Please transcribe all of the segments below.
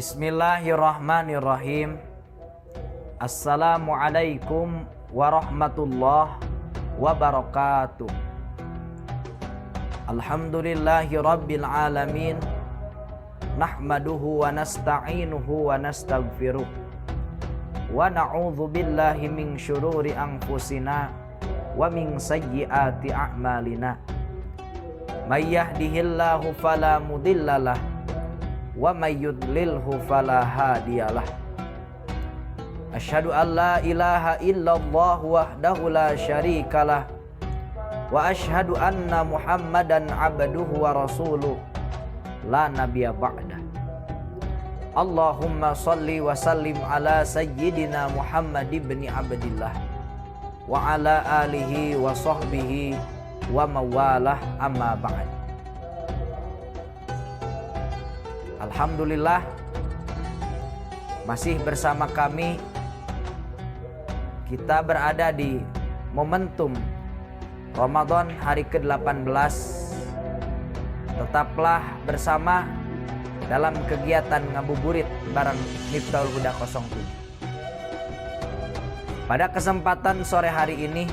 Bismillahirrahmanirrahim. Assalamualaikum warahmatullahi wabarakatuh. Alhamdulillahi rabbil alamin. Nahmaduhu wa nasta'inuhu wa nastaghfiruh. Wa na'udzu billahi min syururi anfusina wa min sayyiati a'malina. May yahdihillahu fala mudhillalah wa may yudlilhu fala hadiyalah. Asyhadu an la ilaha illallah wahdahu la syarikalah wa asyhadu anna Muhammadan abduhu wa rasuluh la nabiyya ba'dah. Allahumma salli wa sallim ala sayyidina Muhammad ibn Abdillah wa ala alihi wa sahbihi wa mawalah, amma ba'd. Alhamdulillah, masih bersama kami. Kita berada di momentum Ramadan hari ke-18. Tetaplah bersama dalam kegiatan ngabuburit bareng Miftahul Huda 07. Pada kesempatan sore hari ini,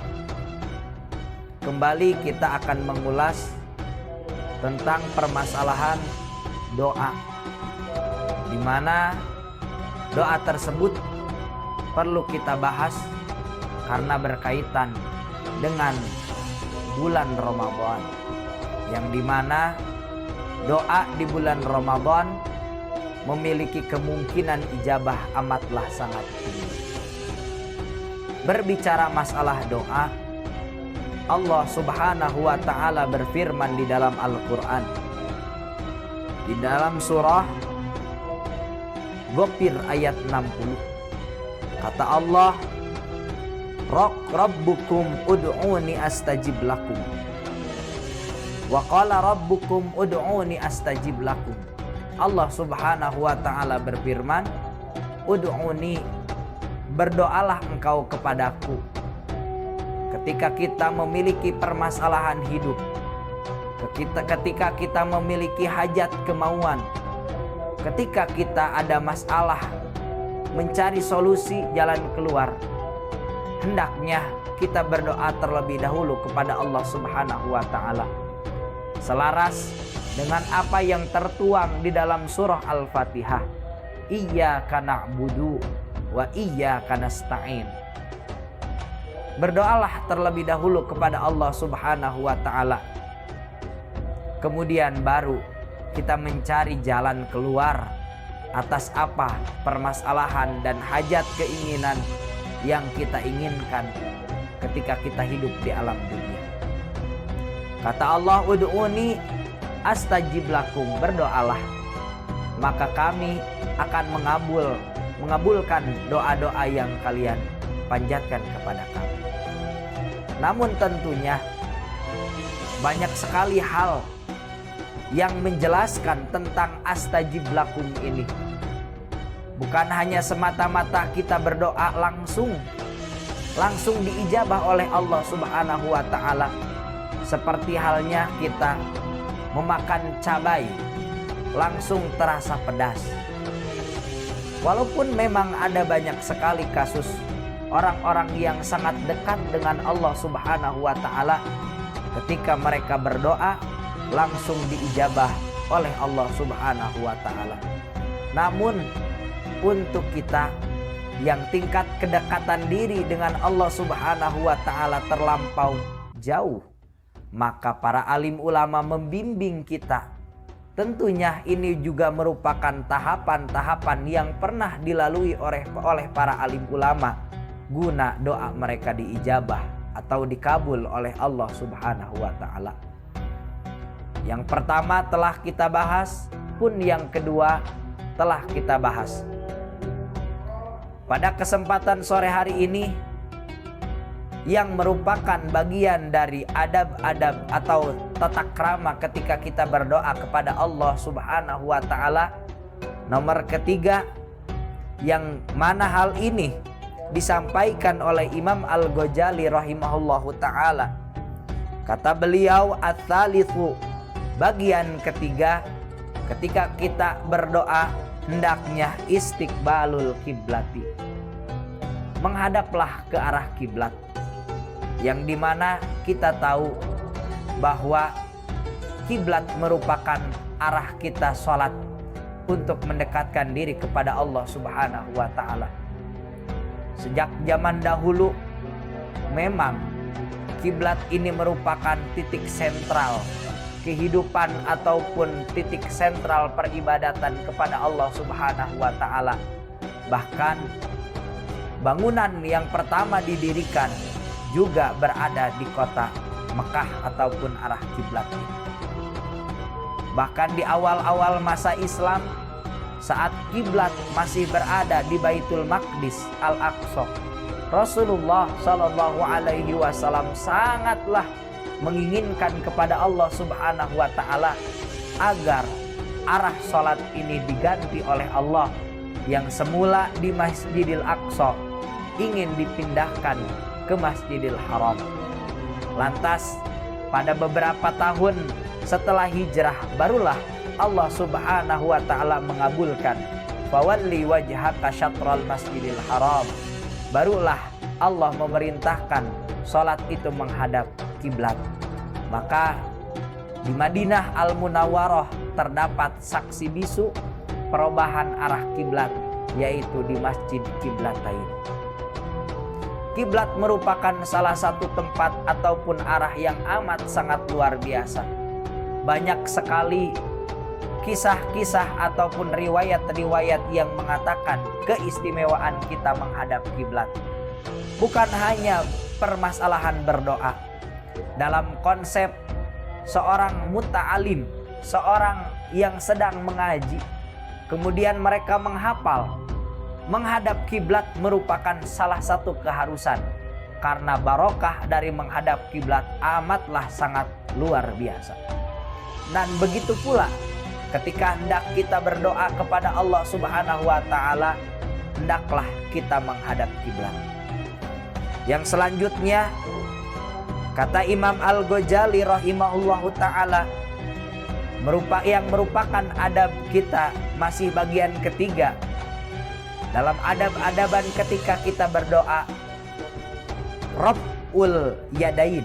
kembali kita akan mengulas tentang permasalahan doa, di mana doa tersebut perlu kita bahas karena berkaitan dengan bulan Ramadan, yang dimana doa di bulan Ramadan memiliki kemungkinan ijabah amatlah sangat tinggi. Berbicara masalah doa, Allah Subhanahu wa ta'ala berfirman di dalam Al-Quran, di dalam surah Ghafir ayat 60. Kata Allah, Rabbukum ud'uni astajib lakum. Wa qala rabbukum ud'uni astajib lakum. Allah Subhanahu wa ta'ala berfirman, ud'uni, berdoalah engkau kepadaku. Ketika kita memiliki permasalahan hidup, ketika kita memiliki hajat kemauan, ketika kita ada masalah, mencari solusi jalan keluar, hendaknya kita berdoa terlebih dahulu kepada Allah Subhanahu wa ta'ala, selaras dengan apa yang tertuang di dalam surah Al-Fatihah, Iyyaka na'budu wa iyyaka nasta'in. Berdoalah terlebih dahulu kepada Allah Subhanahu wa ta'ala, kemudian baru kita mencari jalan keluar atas apa permasalahan dan hajat keinginan yang kita inginkan ketika kita hidup di alam dunia. Kata Allah, ud'uni astajib lakum, berdoalah maka kami akan mengabulkan doa-doa yang kalian panjatkan kepada kami. Namun tentunya banyak sekali hal yang menjelaskan tentang astajib lakum ini. Bukan hanya semata-mata kita berdoa langsung diijabah oleh Allah Subhanahu wa ta'ala, seperti halnya kita memakan cabai langsung terasa pedas. Walaupun memang ada banyak sekali kasus orang-orang yang sangat dekat dengan Allah Subhanahu wa ta'ala, ketika mereka berdoa langsung diijabah oleh Allah Subhanahu wa ta'ala. Namun untuk kita yang tingkat kedekatan diri dengan Allah Subhanahu wa ta'ala terlampau jauh, maka para alim ulama membimbing kita. Tentunya ini juga merupakan tahapan-tahapan yang pernah dilalui oleh para alim ulama guna doa mereka diijabah atau dikabul oleh Allah Subhanahu wa ta'ala. Yang pertama telah kita bahas, pun yang kedua telah kita bahas. Pada kesempatan sore hari ini, yang merupakan bagian dari adab-adab atau tata krama ketika kita berdoa kepada Allah Subhanahu wa ta'ala, nomor ketiga, yang mana hal ini disampaikan oleh Imam Al-Ghazali rahimahullahu ta'ala. Kata beliau, at-thalithu, bagian ketiga, ketika kita berdoa hendaknya istiqbalul kiblati, menghadaplah ke arah kiblat, yang dimana kita tahu bahwa kiblat merupakan arah kita sholat untuk mendekatkan diri kepada Allah Subhanahu wa ta'ala. Sejak zaman dahulu memang kiblat ini merupakan titik sentral kehidupan ataupun titik sentral peribadatan kepada Allah Subhanahu wa ta'ala. Bahkan bangunan yang pertama didirikan juga berada di kota Mekah ataupun arah kiblat ini. Bahkan di awal-awal masa Islam, saat kiblat masih berada di Baitul Maqdis Al-Aqsa, Rasulullah Shallallahu Alaihi Wasallam sangatlah menginginkan kepada Allah Subhanahu Wa Taala agar arah sholat ini diganti oleh Allah, yang semula di Masjidil Aqsa ingin dipindahkan ke Masjidil Haram. Lantas pada beberapa tahun setelah hijrah barulah Allah Subhanahu wa ta'ala mengabulkan fawalli wajhaka syatral masjidil haram. Barulah Allah memerintahkan salat itu menghadap kiblat. Maka di Madinah Al-Munawwarah terdapat saksi bisu perubahan arah kiblat, yaitu di Masjid Qiblatain. Kiblat merupakan salah satu tempat ataupun arah yang amat sangat luar biasa. Banyak sekali kisah-kisah ataupun riwayat-riwayat yang mengatakan keistimewaan kita menghadap kiblat. Bukan hanya permasalahan berdoa. Dalam konsep seorang muta'alim, seorang yang sedang mengaji, kemudian mereka menghafal, menghadap kiblat merupakan salah satu keharusan, karena barokah dari menghadap kiblat amatlah sangat luar biasa. Dan begitu pula ketika hendak kita berdoa kepada Allah Subhanahu wa ta'ala, hendaklah kita menghadap kiblat. Yang selanjutnya, kata Imam Al-Ghazali rahimahullahu ta'ala, yang merupakan adab kita, masih bagian ketiga dalam adab-adaban ketika kita berdoa, Rabbul yadain,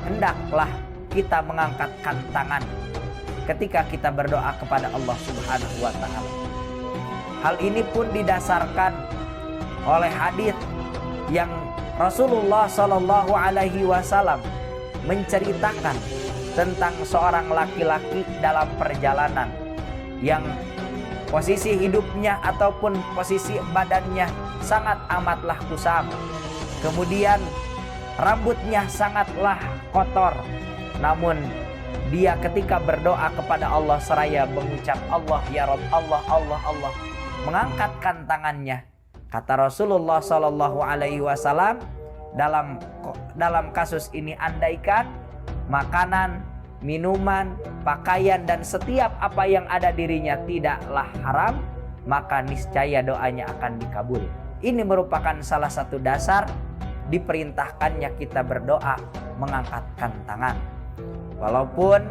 hendaklah kita mengangkatkan tangan ketika kita berdoa kepada Allah Subhanahu wa ta'ala. Hal ini pun didasarkan oleh hadis yang Rasulullah Shallallahu Alaihi Wasallam menceritakan tentang seorang laki-laki dalam perjalanan yang posisi hidupnya ataupun posisi badannya sangat amatlah kusam. Kemudian rambutnya sangatlah kotor. Namun dia ketika berdoa kepada Allah seraya mengucap Allah ya Rabb, Allah, Allah, Allah, mengangkatkan tangannya. Kata Rasulullah Sallallahu Alaihi Wasallam, dalam kasus ini andaikan makanan, minuman, pakaian dan setiap apa yang ada dirinya tidaklah haram, maka niscaya doanya akan dikabul. Ini merupakan salah satu dasar diperintahkannya kita berdoa mengangkatkan tangan. Walaupun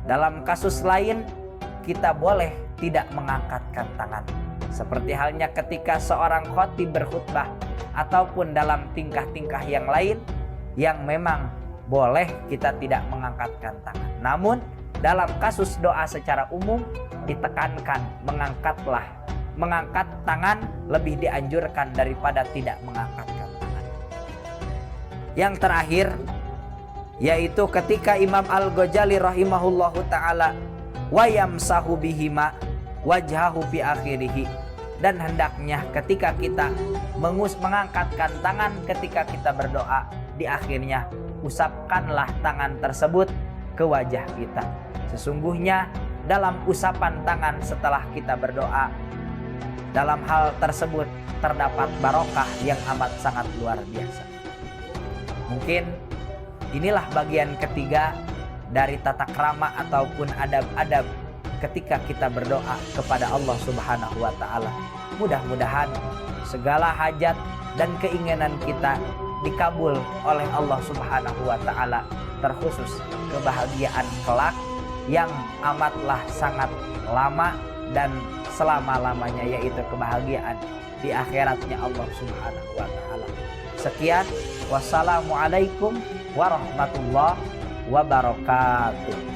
dalam kasus lain kita boleh tidak mengangkatkan tangan, seperti halnya ketika seorang khatib berkhutbah ataupun dalam tingkah-tingkah yang lain yang memang boleh kita tidak mengangkatkan tangan. Namun dalam kasus doa secara umum ditekankan mengangkat tangan lebih dianjurkan daripada tidak mengangkatkan tangan. Yang terakhir, yaitu ketika Imam Al-Ghazali rahimahullahu ta'ala wayamsahu bihima wajhahu fi akhirih, dan hendaknya ketika kita mengangkatkan tangan ketika kita berdoa, di akhirnya usapkanlah tangan tersebut ke wajah kita. Sesungguhnya dalam usapan tangan setelah kita berdoa, dalam hal tersebut terdapat barokah yang amat sangat luar biasa. Mungkin inilah bagian ketiga dari tata krama ataupun adab-adab ketika kita berdoa kepada Allah Subhanahu wa ta'ala. Mudah-mudahan segala hajat dan keinginan kita dikabul oleh Allah Subhanahu wa ta'ala, terkhusus kebahagiaan kelak yang amatlah sangat lama dan selama-lamanya, yaitu kebahagiaan di akhiratnya Allah Subhanahu wa taala. Sekian, wassalamualaikum warahmatullahi wabarakatuh.